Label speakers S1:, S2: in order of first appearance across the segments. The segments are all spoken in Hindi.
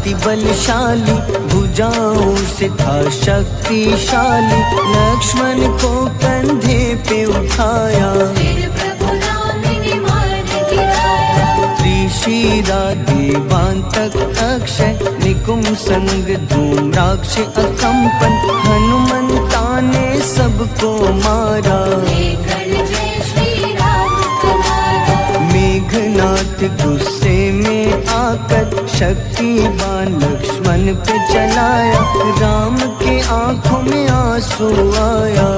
S1: अति बलशाली, भुजाओं से था शक्तिशाली। लक्ष्मण को कंधे पे उठाया, त्रिशिरा देवांतक अक्षय, निकुंभ संग धूम्राक्ष अकंपन। हनुमंता ने सबको मारा, मेघनाथ गुस्से में आकर शक्तिवान लक्ष्मण पे चलाया। राम के आंखों में आंसू आया,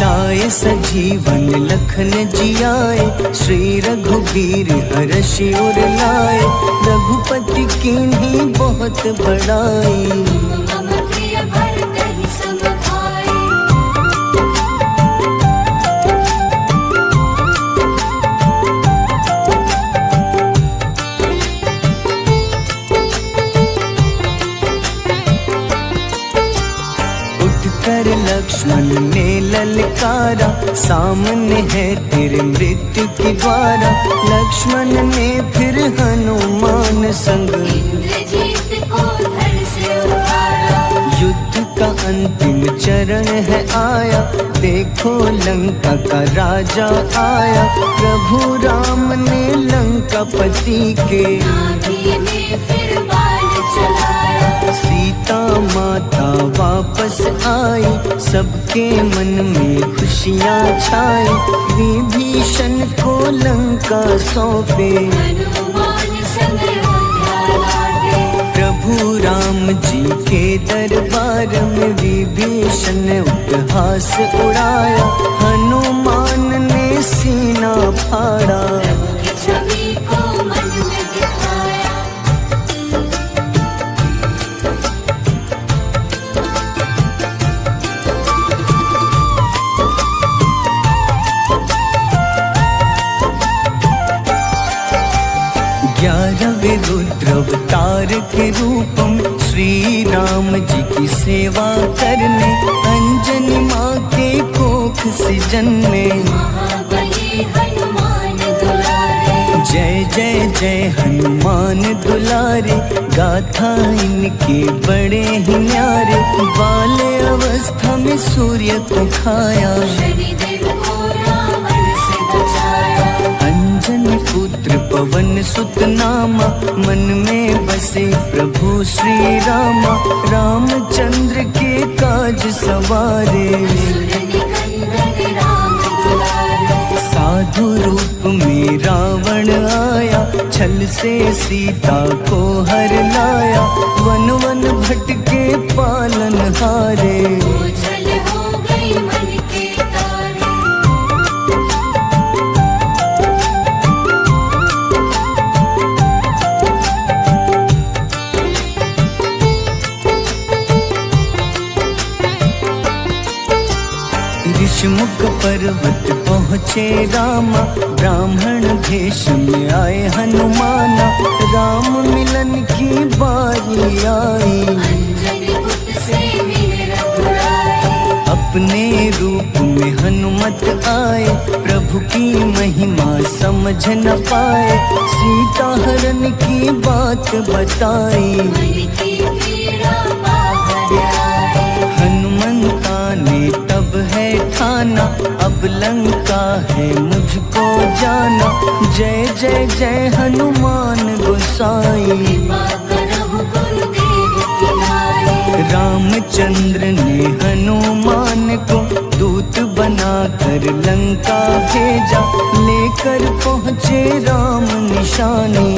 S1: लाए सजीवन लखन जियाए। श्री रघुवीर हर्षि उर लाए, रघुपति कीन्ही बहुत बड़ाई। कर लक्ष्मण ने ललकारा, सामने है तेरे मृत्यु की द्वारा। लक्ष्मण ने फिर हनुमान संग युद्ध का अंतिम चरण है आया। देखो लंका का राजा आया, प्रभु राम ने लंकापति के सीता माता वापस आई। सबके मन में खुशियाँ छाई, विभीषण को लंका सौंपे। प्रभु राम जी के दरबार में विभीषण उपहास उड़ाया। हनुमान ने सीना फाड़ा, रुद्रावतार के रूपम श्री राम जी की सेवा करने। अंजनी माँ के कोख से जन्मे, जय जय जय हनुमान दुलारे। गाथा इनके बड़े ही न्यारे, बाल्य अवस्था में सूर्य को खाया। अंजनी पुत्र पवन सुत नामा, मन में बसे प्रभु श्री रामा। रामचंद्र के काज सवारे, साधु रूप में रावण आया। छल से सीता को हर लाया, वन वन भटके पालन हारे। ऋषमुख पर्वत पहुँचे रामा, ब्राह्मण भेष में आए हनुमाना। राम मिलन की बारी आई, अपने रूप में हनुमत आए। प्रभु की महिमा समझ न पाए, सीता हरण की बात बताई। हनुमंता ने तब है ठाना, अब लंका है मुझको जाना। जय जय जय हनुमान गोसाई। रामचंद्र ने हनुमान को दूत बनाकर लंका भेजा। लेकर पहुँचे राम निशानी,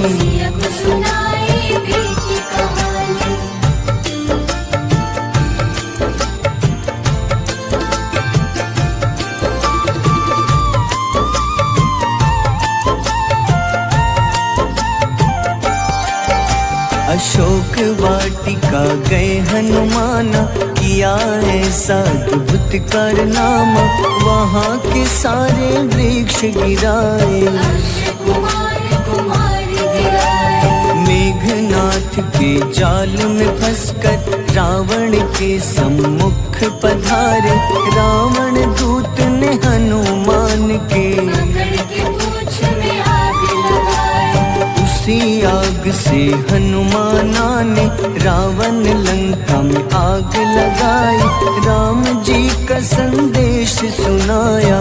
S1: अशोक वाटिका गए हनुमाना। किया ऐसा अद्भुत कारनामा, वहाँ के सारे वृक्ष गिराए। मेघनाथ के जाल में फंसकर रावण के सम्मुख पधारे। रावण दूत ने हनुमान के उस उसी आग से हनुमाना ने रावण लंका में आग लगाई। राम जी का संदेश सुनाया,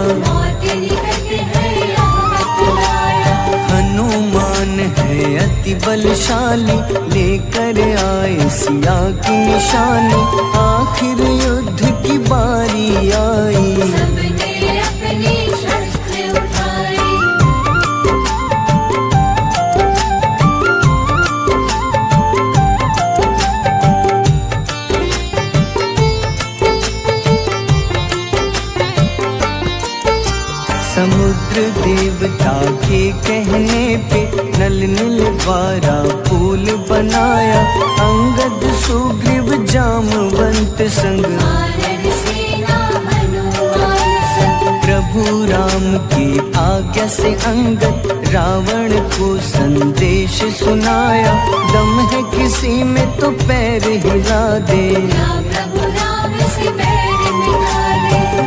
S1: हनुमान है अति बलशाली, लेकर आए सिया की निशानी। आखिर युद्ध की बारी आई,
S2: सबने अपने शस्त्र उठाए।
S1: समुद्र देवता के कहने पे नल नील द्वारा पुल बनाया। अंगद सुग्रीव जामवंत संग, प्रभु राम की आज्ञा से अंगद रावण को संदेश सुनाया। दम है किसी में तो पैर हिला दे,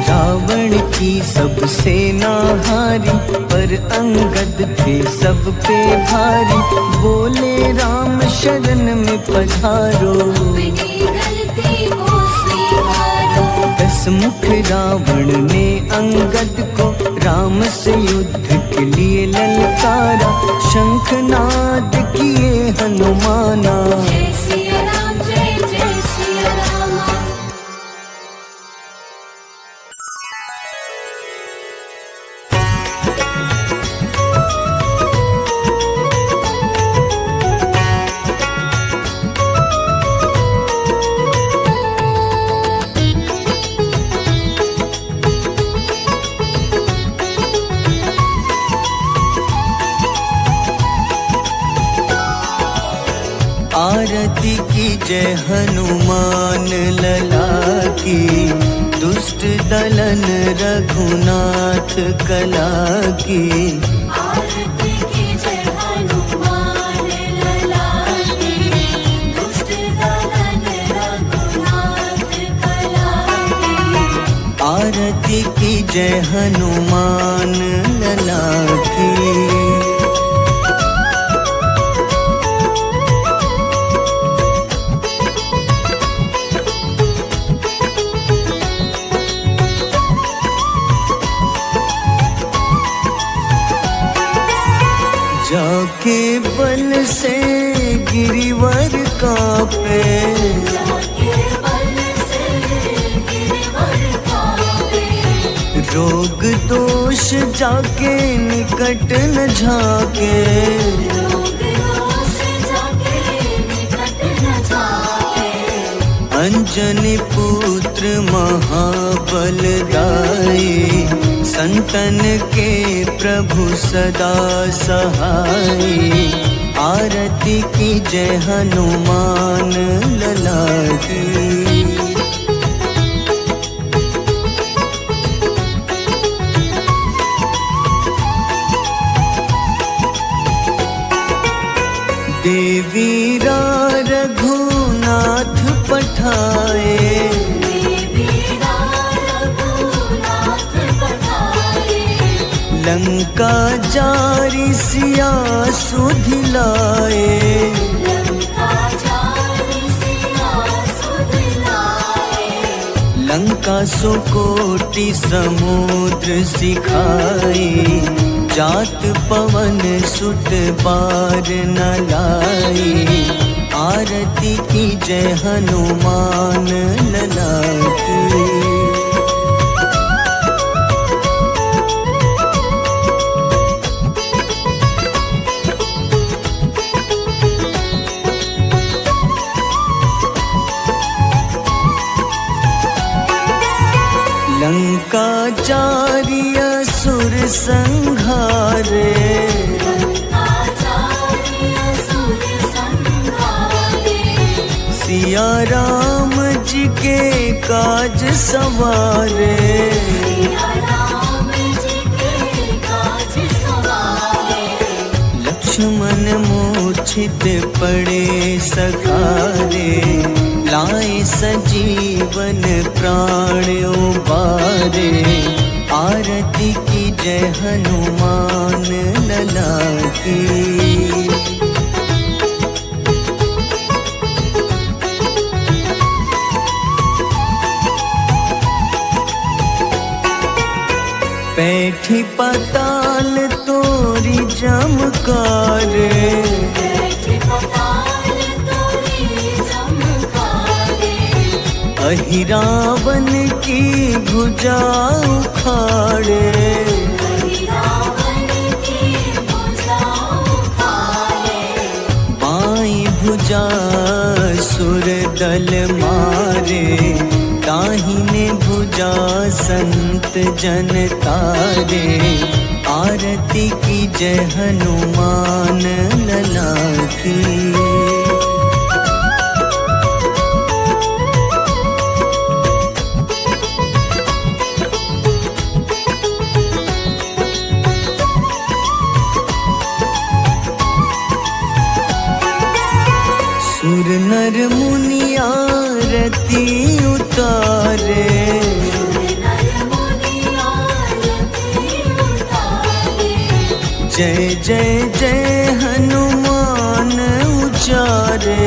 S1: रावण की सब सेना हारी, पर अंगद थे सब पे भारी। बोले राम शरण में पधारो, दसमुख रावण ने अंगद को राम से युद्ध के लिए ललकारा। शंखनाद किए हनुमाना,
S2: जय सिया राम, जय जय सिया राम।
S1: आरती की जय हनुमान लला की, दुष्ट दलन रघुनाथ कला की।
S2: आरती की जय हनुमान लला की, दुष्ट दलन रघुनाथ कला की।
S1: आरती की जय हनुमान लला की। जाके बल से गिरिवर कांपे, रोग दोष जाके निकट न झाके। अंजनी पुत्र महाबल दाई, संतन के प्रभु सदा सहाय। आरती की जय हनुमान लला की। देवीरा रघुनाथ पठाए, लंका जारी सिया सुधिलाए। लंका सुकोटि समुद्र सिखाए, जात पवन सुत बार न लाए। आरती की जय हनुमान लला की। लंका जारी असुर संहारे, सिया राम जी के काज सवारे। लक्ष्मण मूर्छित पड़े सखारे, लाए सजीवन प्राण उबारे। आरती की जय हनुमान लला की। बैठी पाताल तोरी जमकार, अहिरावन की भुजा उखाड़े, बाईं भुजा सुर दल मारे, दाहिने भुजा संत जन तारे। आरती की जय हनुमान लला की। सुर नर मुनि आरती उतारे, जय जय जय हनुमान उचारे।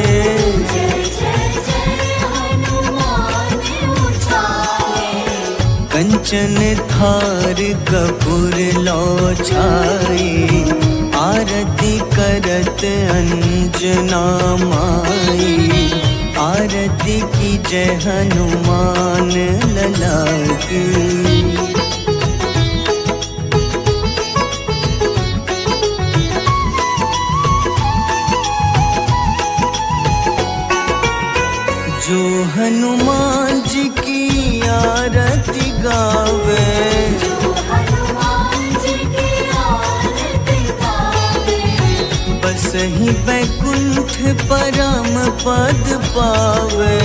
S1: कंचन थार कपूर लो छाई, आरती करत अंजना माई। आरती की जय हनुमान लला की। जो हनुमान जी की आरती गावे, बस ही बैकुंठ परम पद पावे।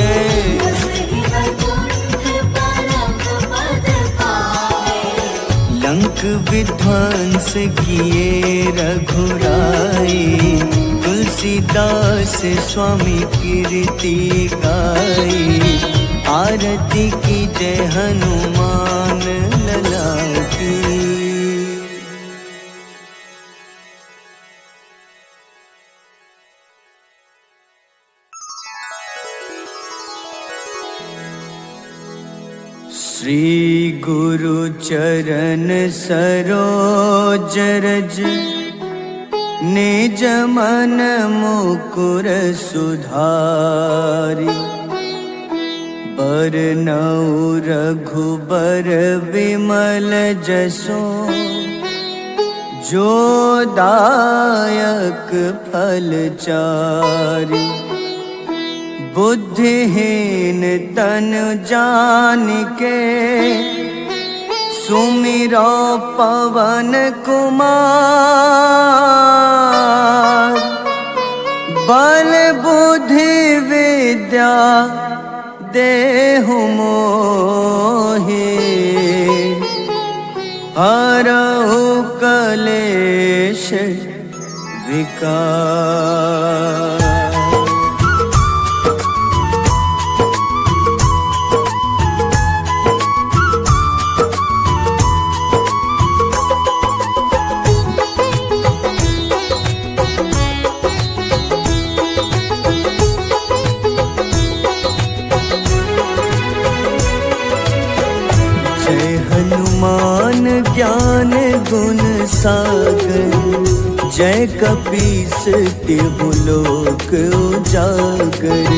S1: लंक विध्वंस किए रघुराई, तुलसीदास स्वामी कीर्ति गाई। आरती की जय हनुमान लला की। श्री गुरु चरण सरोज रज, निज मन मुकुर सुधारी। बरनउँ रघुबर विमल जसो, जो दायक फल चारि। बुद्धिहीन तनु जानिके, सुमिरो पवन कुमार। बल बुद्धि विद्या देहु मोहि, हरहु कलेश विकार। हनुमान ज्ञान गुण सागर, जय कपीस तिहु लोक उजागर।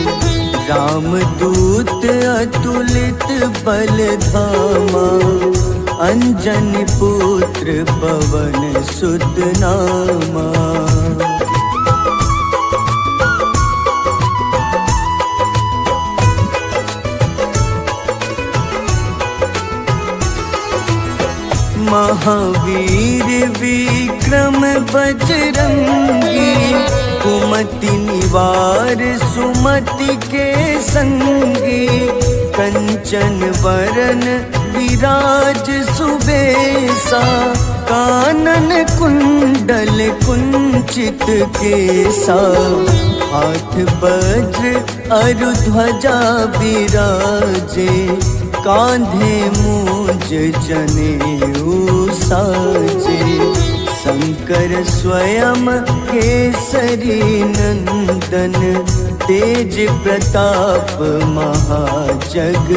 S1: रामदूत अतुलित बल धामा, अंजनी पुत्र पवन सुत नामा। महावीर विक्रम बजरंगी, कुमति निवार सुमति के संगी। कंचन वरन विराज सुबेसा, कानन कुंडल कुंचित केसा। हाथ वज्र अरु ध्वजा बिराजे, कांधे मूंज जनेऊ साजे। शंकर स्वयं केसरी नंदन, तेज प्रताप महाजगवंदन।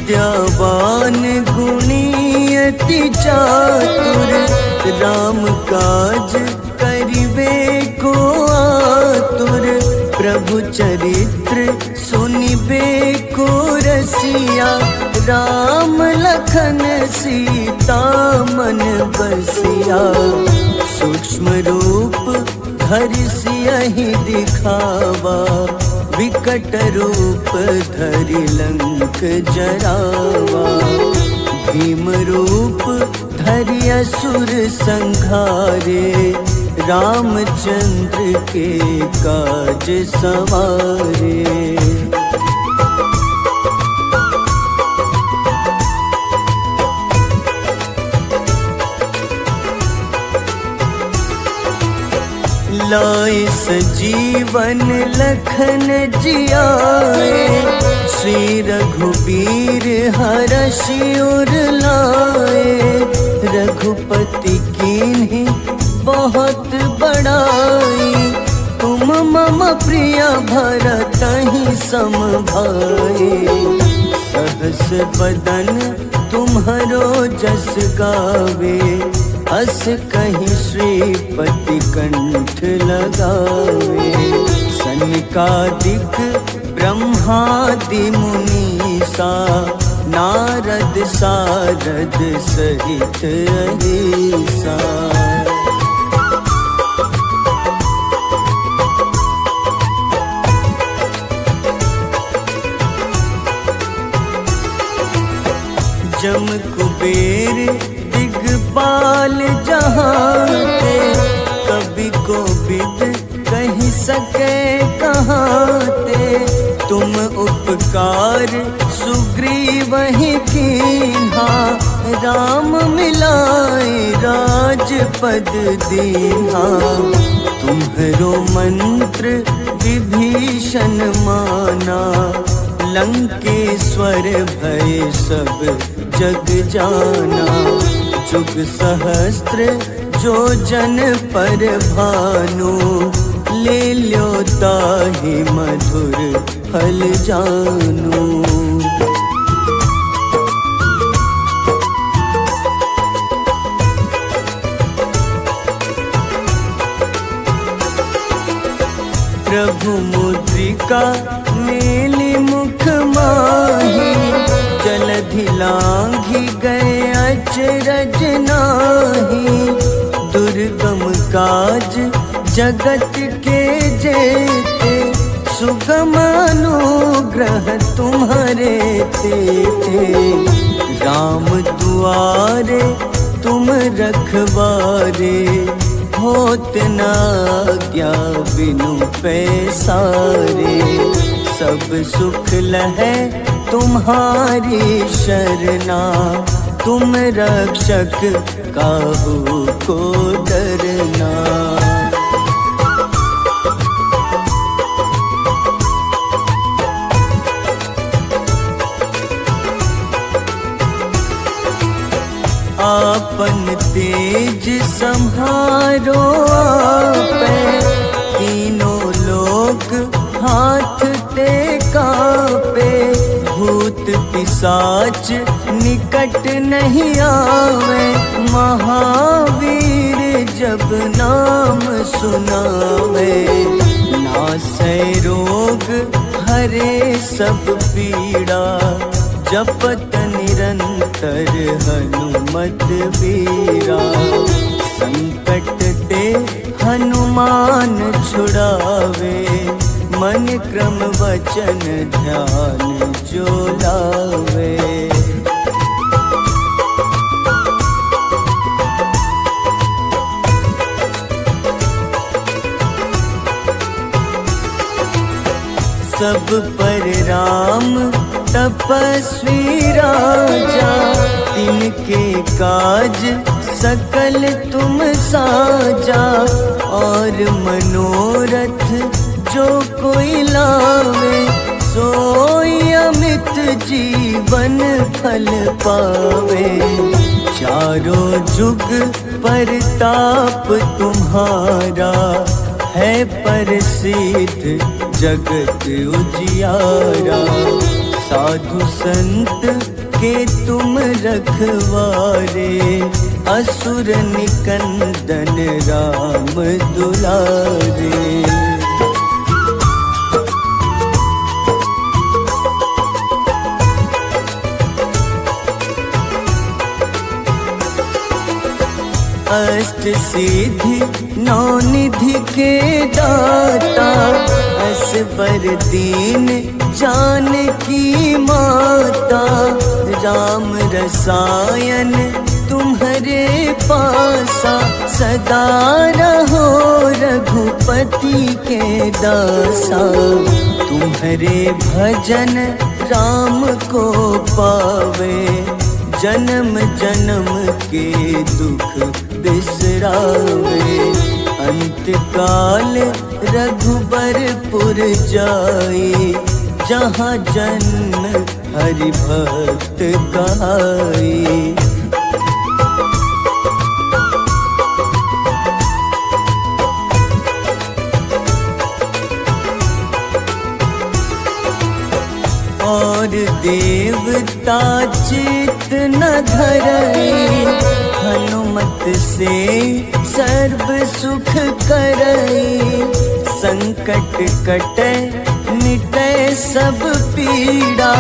S1: विद्यावान गुणी अति चातुर, राम काज करिवे को आतुर। प्रभु चरित्र सुनिबे को रसिया, राम लखन सीता मन बसिया। सूक्ष्म रूप धरि सियहि दिखावा, विकट रूप धरि लंक जरावा। भीम रूप धरि असुर संहारे, रामचंद्र के काज सवारे। लाए सजीवन लखन जियाए, श्री रघुबीर हरषि उर लाए। रघुपति कीन्ही बहुत बड़ाई, तुम मम प्रिय भरतहि सम भाई। सहस बदन तुम्हरो जस गावे, अस कहीं श्रीपति कंठ लगावे। सनकादिक ब्रह्मादि मुनीसा, नारद सारद सहित अहिसा। जम कुबेर दिगपाल जहाँते, कवि कोविद कहि सके कहाँते। तुम उपकार सुग्रीवहि कीन्हा, राम मिलाए राजपद दीन्हा। तुम्हरो मंत्र विभीषण माना, लंकेश्वर भय सब जग जाना। जुग सहस्त्र जो जन पर भानु, ले ल्यो ताहि मधुर फल जानू। प्रभु मुद्रिका मेलि मुख माही, जलधि लांघि गए अचरज नाही। दुर्गम काज जगत के जेते, सुगम अनुग्रह तुम्हारे तेते। राम दुआरे तुम रखवारे, होत न आज्ञा बिनु पैसारे। सब सुख लहै तुम्हारी शरणा, तुम रक्षक काहू को डरना। आपन तेज सम्हारो आपै, तीनों लोक हाथ ते कापे। भूत पिशाच निकट नहीं आवे, महावीर जब नाम सुनावे। नासै रोग हरे सब पीड़ा, जपत निरंतर हनुमत बीरा। संकट ते हनुमान छुड़ावे, मन क्रम वचन ध्यान जो लावे। सब पर राम तपस्वी राजा, तिनके काज सकल तुम साजा। और मनोरथ जो कोई लावे, सोई अमित जीवन फल पावे। चारों जुग परताप तुम्हारा, है प्रसिद्ध जगत उजियारा। साधु संत के तुम रखवारे, असुर निकंदन राम दुलारे। अष्ट सिद्धि नौ निधि के दाता, असबर दीन जानकी माता। राम रसायन तुम्हारे पासा, सदा रहो रघुपति के दासा। तुम्हारे भजन राम को पावे, जन्म जन्म के दुख बिसरावे। अंत काल रघुबरपुर जाई, जहाँ जन्म हरि भक्त कहाई। और देवता चित न धरई, हनुमत से सर्व सुख करई। संकट कटे मिटे सब पीड़ा,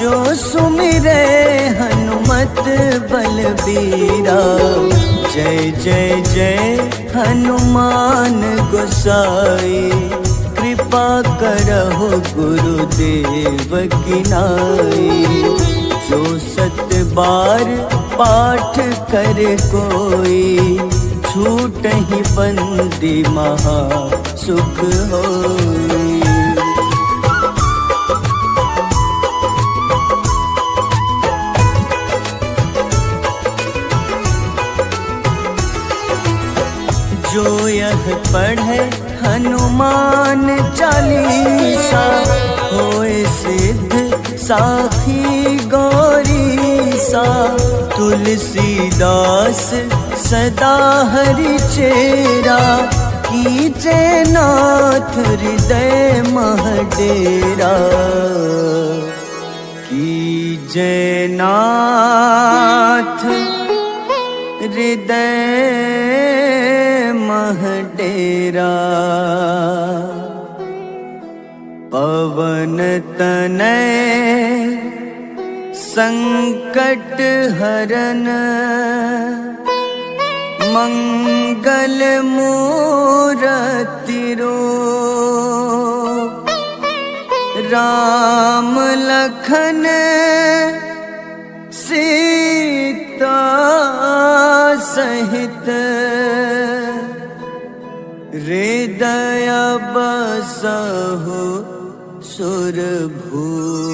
S1: जो सुमिरे हनुमत बलबीरा। जय जय जय हनुमान गोसाई, कृपा करहु गुरुदेव की नाई। जो सत बार पाठ कर कोई, छूटहि बंदी महा सुख होई। जो यह पढ़े हनुमान चालीसा, होए सिद्ध साखी गौरीसा। तुलसीदास सदा हरि चेरा, कीजे नाथ हृदय मह डेरा। कीजे नाथ हृदय मह डेरा। पवन तनय संकट हरन, मंगल मूरति रूप। राम लखन सीता सहित, हृदय बसहु सुरभूप।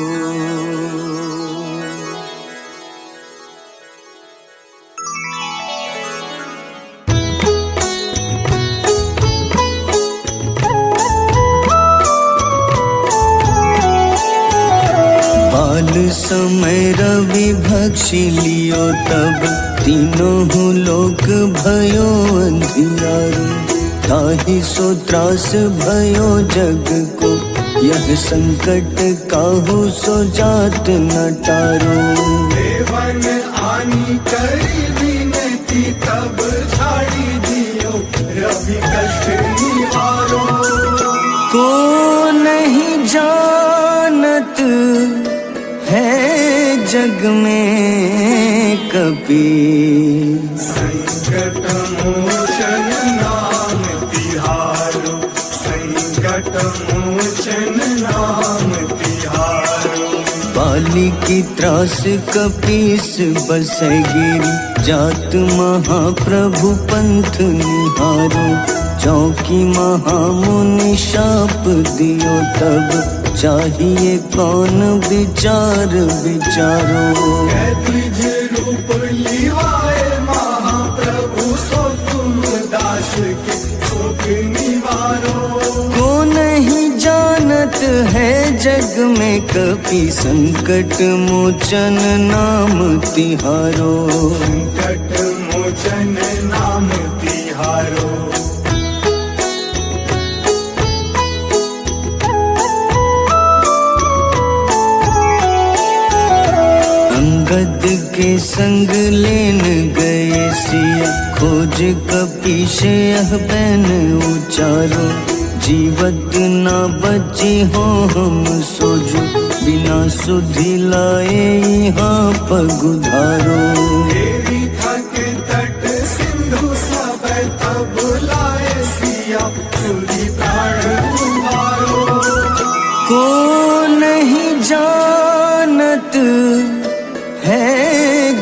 S1: बाल समय रवि भक्षी लियो, तब तीनों लोक भयो अंधियारो। ताहि सो त्रास भयो जग को, यह संकट काहू सो जात न टारो।
S3: देवन आनी करी विनती, तब छाड़ी दियो रवि कष्ट निवारो।
S1: को नहीं जानत है जग में कपि,
S3: संकट मोचन नाम तिहारो। संकट मोचन नाम तिहारो।
S1: बाली की त्रास कपीस बसै गिरी, जात महाप्रभु पंथ निहारो। चौकी महामुनि शाप दियो, तब चाहिए कौन विचार विचारो।
S3: द्विज रूप लिवाए महाप्रभु, सो तुम दास के शोक निवारो।
S1: को नहीं जानत है जग में कपि, संकट मोचन नाम तिहारो।
S3: संकट मोचन नाम तिहारो।
S1: के संग लेन गए सिया, खोज कपीश यह बैन उचारो। जीवत ना बची हो हम सोजो, बिना सुधि लाए यहाँ पगुधारो।
S3: देवी थके तट सिंधु सब तब लाए सिया, सुधि प्राण उबारो।
S1: को नहीं जानत है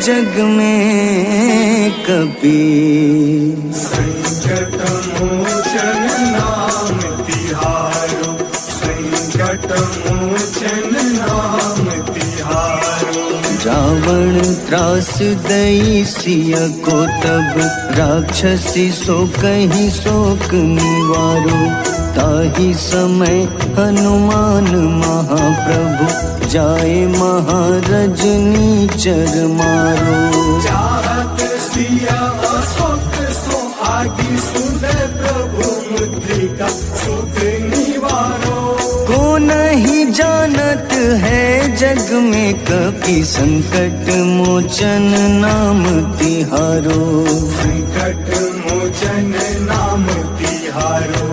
S1: जग में कपि,
S3: संकट मोचन नाम तिहारो, संकट मोचन नाम तिहारो।
S1: रावण त्रास दई सिया को तब, राक्षसी सो कहीं शोक निवारो। ताही समय हनुमान महाप्रभु, जाए महारजनी चर मारो।
S3: चाहत सिया अशोक सो आदि सुंदर प्रभु मुद्रिका सुख निवारो।
S1: को नहीं जानत है जग में कपि, संकट मोचन नाम तिहारो।
S3: संकट मोचन नाम तिहारो।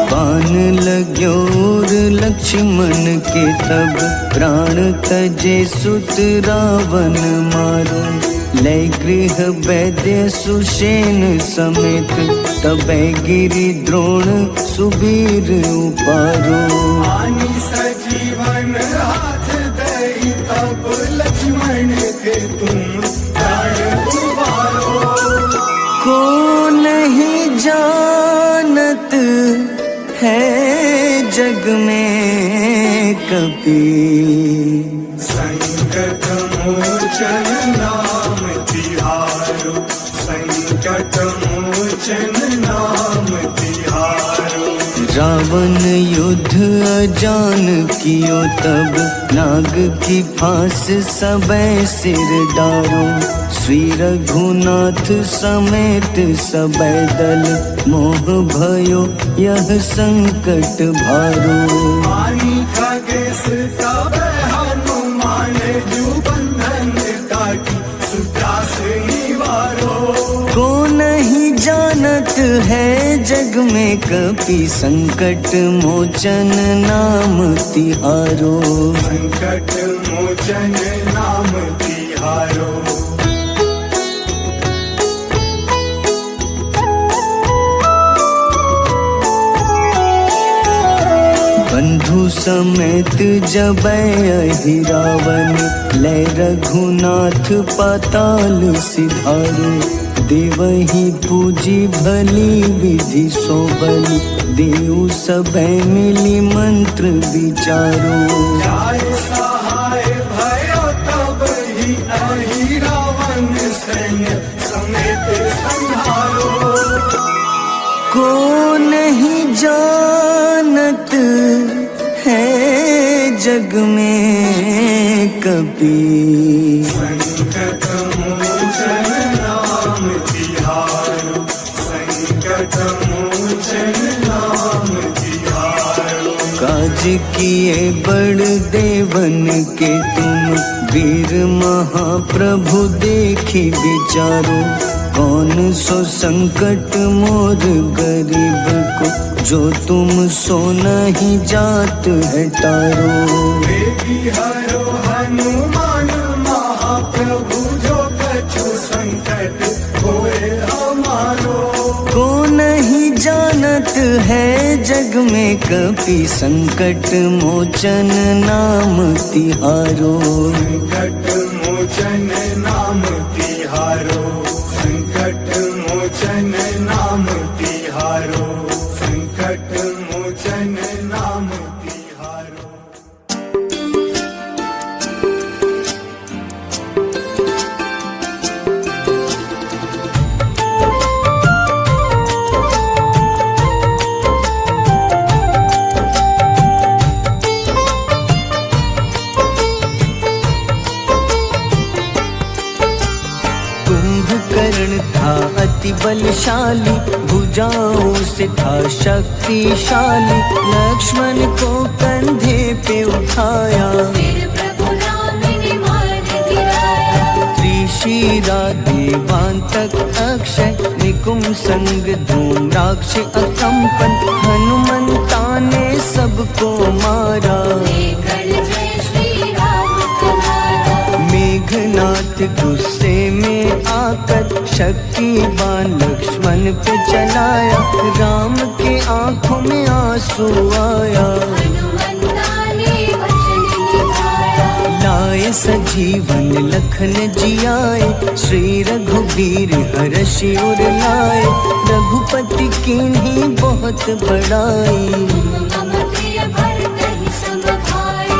S1: बाण लाग्योर लक्ष्मण के तब, प्राण तजे सुत रावण मारो। लय गृह वैद्य सुषेण समेत, तबै गिरि द्रोण सुबीर उपारो।
S3: आनी सजीवन हाथ दई तब, लक्ष्मण के तुम प्राण उबारो।
S1: को नहीं जानत है जग में कपि,
S3: संकट मोचन नाम तिहारो, संकट मोचन नाम तिहारो।
S1: रावण युद्ध अजान कियो तब, नाग की फांस सबे सिर डारो। श्री रघुनाथ समेत सबे दल, मोह भयो यह संकट भारो।
S3: आनी खगेश तब हनुमान, जो बंधन काटी सुदास निवारो।
S1: को नहीं जानत है जग में कपि, संकट मोचन नाम तिहारो।
S3: संकट मोचन नाम तिहारो।
S1: बंधु समेत जबै अहि रावण, लय रघुनाथ पाताल सिधारो। देवहि पूजी भली विधि सो बलि, देव सबे मिली मंत्र विचारो।
S3: जाय सहाय भयो तब ही अहि रावण, सैन्य समेत संहारो।
S1: को नहीं जानत है जग में कपि,
S3: संकट मोचन नाम तिहारो, संकट मोचन नाम तिहारो।
S1: काज किए बड़ देवन के तुम, वीर महाप्रभु देखी विचारो। कौन सो संकट मोर गरीब को, जो तुम सो नहीं जात है तारो।
S3: देवी हरो हनुमान महाप्रभु, जो कछु संकट होए हमारो।
S1: को नहीं जानत है जग में कपि, संकट मोचन नाम तिहारो।
S3: संकट मोचन नाम तिहारो, संकट मोचन नाम तिहारो, संकट मोचन नाम तिहारो।
S1: कुंभकर्ण था अति बलशाली, भुज भुजाओं से था शक्तिशाली, लक्ष्मण को कंधे पे उठाया।
S2: फिर प्रभु राम ने मार गिराया।
S1: त्रिशिरा देवांतक अक्षय, निकुम संग धूम्राक्ष अकंपन, हनुमंता ने सबको मारा।
S2: लेकर जय श्री राम तुम्हारा।
S1: मेघनाथ गुस्से में आकर शक्तिवान लक्ष्मण पे चलाया, राम के आंखों में आंसू आया।
S2: हनुमंता ने वचन निभाया।
S1: लाए सजीवन लखन जियाए, श्री रघुवीर हर्षि उर लाए। रघुपति कीन्ही बहुत बड़ाई,
S2: मम प्रिय भरत ही सम भाई।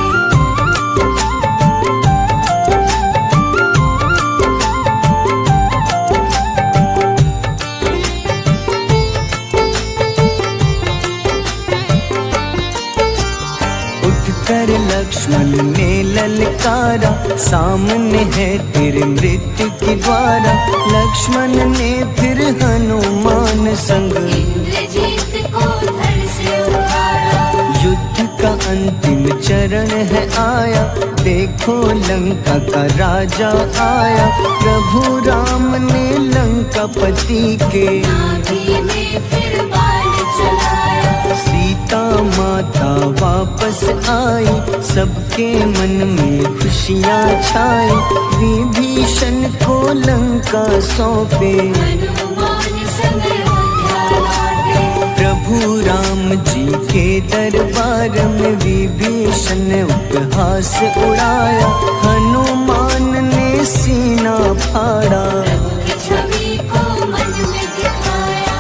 S1: उठकर लक्ष्मण ने ललकारा, सामने है तेरे मृत्यु की द्वारा। लक्ष्मण ने फिर हनुमान संग
S2: इंद्रजीत को धड़ से उतारा।
S1: युद्ध का अंतिम चरण है आया, देखो लंका का राजा आया। प्रभु राम ने लंकापति के
S2: नाभि में फिर बाण चलाया।
S1: सीता माता वापस आई, सबके मन में खुशियाँ छाई। विभीषण को लंका सौंपे,
S2: हनुमान संग अयोध्या लौटे।
S1: प्रभु राम जी के दरबार में विभीषण उपहास उड़ाया। हनुमान ने सीना फाड़ा,
S2: प्रभु की छवि को मन में दिखाया।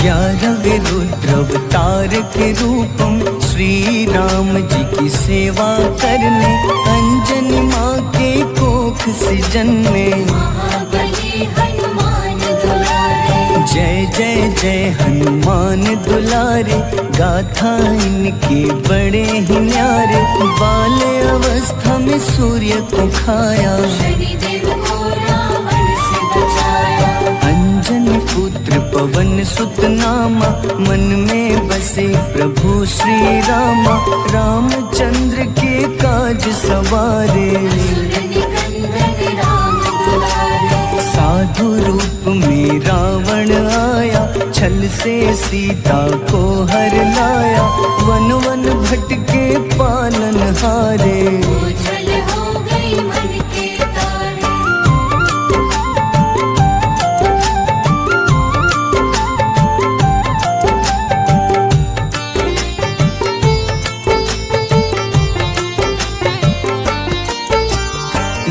S1: ग्यारहवें रुद्रावतार के रूपम, श्री राम जी की सेवा करने अंजनी माँ के कोख से जन्मे।
S2: महाबली हनुमान दुलारे।
S1: जय जय जय हनुमान दुलारे, गाथा इनके बड़े ही न्यारे। बाल्य अवस्था में सूर्य को खाया,
S2: शनिदेव को रावण से बचाया।
S1: अंजनी पुत्र पवन सुत नामा, मन में बसे प्रभु श्री रामा। रामचंद्र के काज सवारे,
S2: असुर निकंदन राम दुलारे।
S1: साधु रूप में रावण आया, छल से सीता को हर लाया। वन वन भटके पालन हारे,
S2: ओझल हो गई मन के तारे।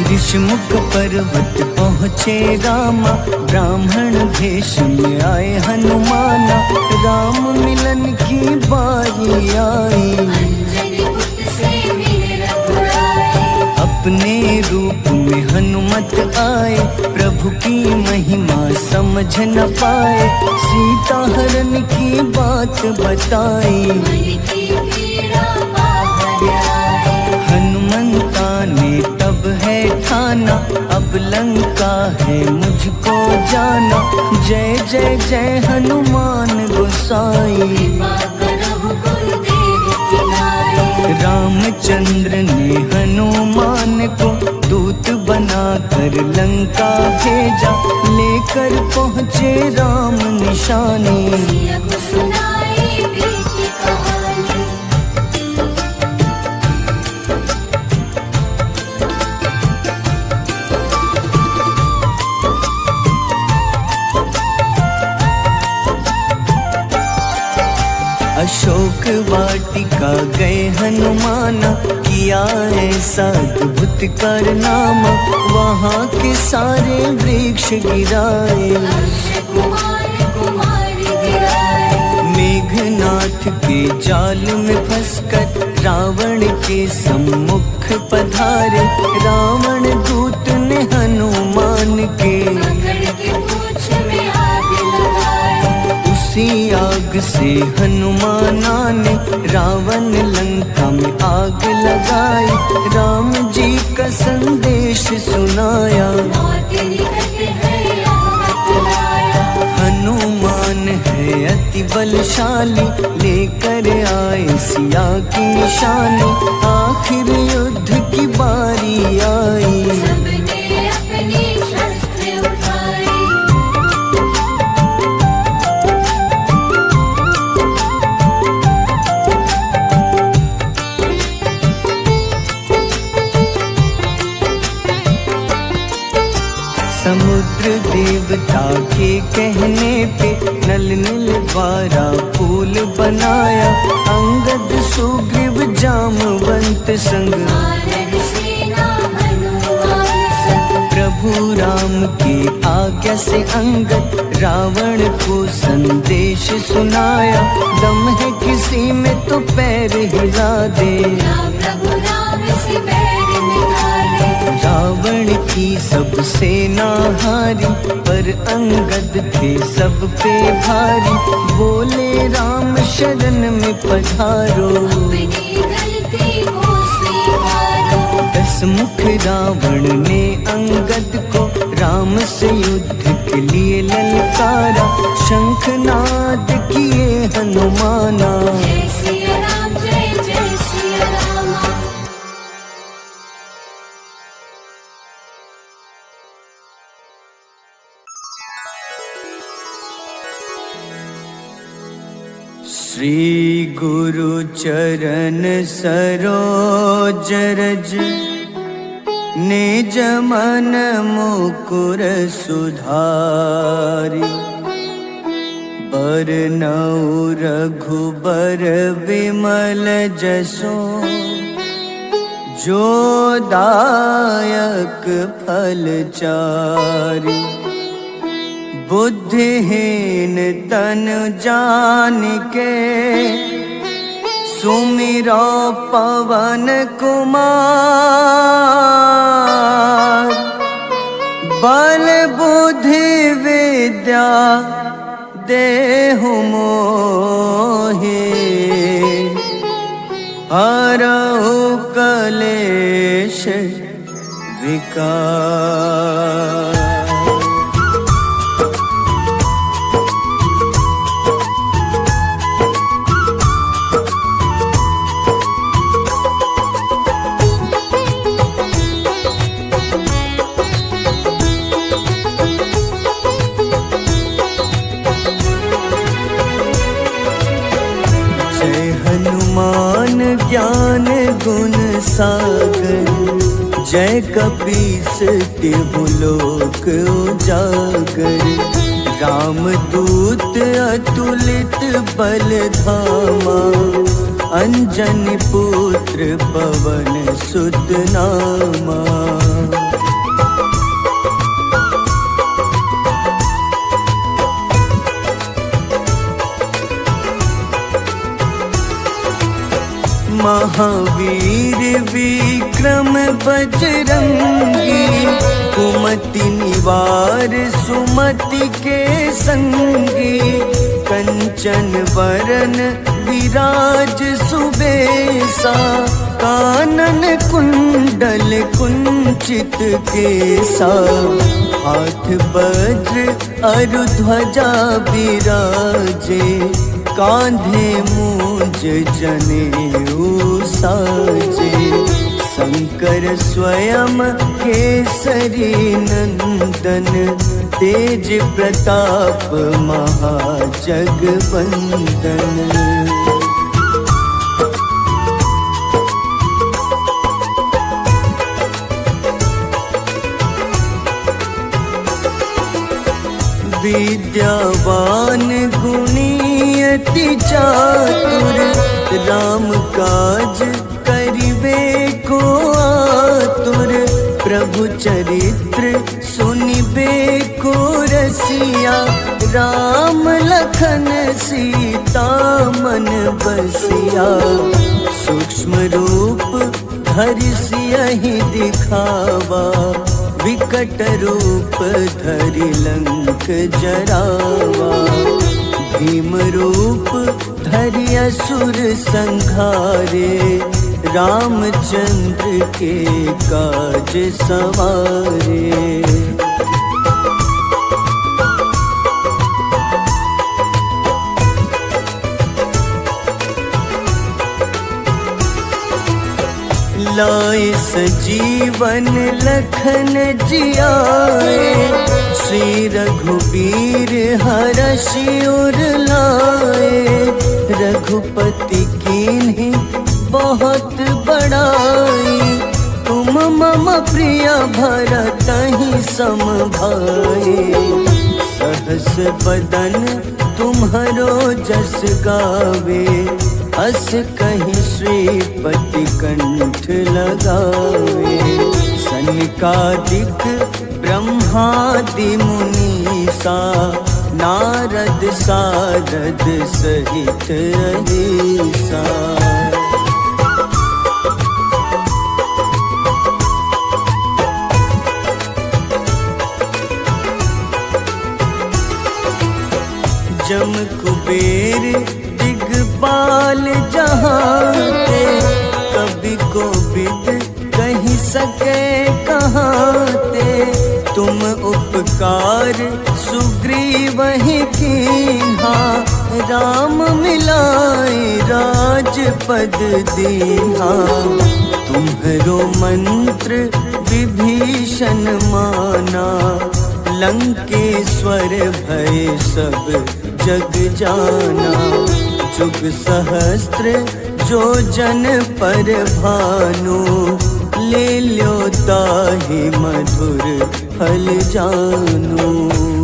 S1: ऋषमुख पर्वत पहुँचे रामा, ब्राह्मण भेष में आए हनुमाना। राम मिलन की बारी आई,
S2: अंजनी पुत्र से मिले रघुराई।
S1: अपने रूप में हनुमत आए, प्रभु की महिमा समझ न पाए। सीता हरण की बात बताई,
S2: मन की पीड़ा बाहर आई।
S1: हनुमंता ने तब है ठाना, अब लंका है मुझको जाना। जय जय जय हनुमान गोसाई,
S2: कृपा करहु गुरुदेव की नाई।
S1: रामचंद्र ने हनुमान को दूत बनाकर लंका भेजा। लेकर पहुँचे राम निशानी,
S2: सिया को सुनाई बीती कहानी।
S1: अशोक वाटिका गए हनुमाना, किया ऐसा अद्भुत कारनामा। वहाँ के सारे वृक्ष गिराए,
S2: अक्षय कुमार कुमारी गिराए।
S1: मेघनाथ के जाल में फंसकर रावण के सम्मुख पधारे। रावण दूत ने हनुमान के
S2: पकड़ के पूंछ में आग लगाई।
S1: उसी आग युग से हनुमाना ने रावण लंका में आग लगाई, राम जी का संदेश सुनाया।
S2: मौत निकट है यहाँ बतलाया।
S1: हनुमान है अति बलशाली, लेकर आए सिया की निशानी, आखिर युद्ध की बारी आई।
S2: सबने अपनी शस्त्र उठाई।
S1: समुद्र देवता के कहने पे नल नील द्वारा पुल बनाया, अंगद सुग्रीव जामवंत संग,
S2: वानर सेना हनुमान संग।
S1: प्रभु राम की आज्ञा से अंगद रावण को संदेश सुनाया, दम है किसी में तो पैर हिला दे।
S2: राम प्रभु राम से बैर निकाले।
S1: रावण की सब सेना हारी, पर अंगद थे सब पे भारी, बोले राम शरण में पधारो।
S2: अपनी गलती को स्वीकारो।
S1: दस मुख रावण ने अंगद को राम से युद्ध के लिए ललकारा, शंखनाद किए हनुमाना।
S2: जय सिया राम जय जय सिया राम।
S1: श्री गुरु चरण सरोज रज, निज मन मुकुर सुधारि, बरनउँ रघुबर विमल जसो, जो दायक फल चारि। बुद्धिहीन तन जानिके, सुमिरो पवन कुमार। बल बुद्धि विद्या देहु मोहि, हरहु कलेश विकार। ज्ञान गुण सागर, जय कपीस तिहु लोक उजागर। रामदूत अतुलित बल धामा, अंजनी पुत्र पवन सुत नामा। महावीर विक्रम बजरंगी, कुमति निवार सुमति के संगी। कंचन वरन विराज सुबेसा, कानन कुंडल कुंचित केसा। हाथ वज्र अरु ध्वजा बिराजे, कांधे मूंज जनेऊ साजे। शंकर स्वयं केसरी नंदन, तेज प्रताप महाजगवंदन। विद्यावान गुणी अति चातुर, राम काज करिबे को आतुर। प्रभु चरित्र सुनिबे को रसिया, राम लखन सीता मन बसिया। सूक्ष्म रूप धरि सियहि दिखावा, विकट रूप धरि लंक जरावा। भीम रूप धरि असुर संघारे, रामचंद्र के काज सवारे। लाए सजीवन लखन जियाए, श्री रघुबीर हरषि उर लाए। रघुपति कीन्ही बहुत बड़ाई, तुम मम प्रिय भरतहि सम भाई। सहस बदन तुम्हरो जस गावे, अस कहीं श्रीपति कंठ लगावे। सनकादिक ब्रह्मादि मुनीसा, नारद सारद सहित अहिसा। जम कुबेर दिगपाल जहाते, कभी कोविद कहीं सके कहाते। तुम उपकार सुग्रीवहि कीन्हा, राम मिलाए राजपद दीन्हा। तुम्हरो मंत्र विभीषण माना, लंकेश्वर भय सब जग जाना। जुग सहस्त्र जो जन पर भानु, ले ल्यो ताहि मधुर फल जानू।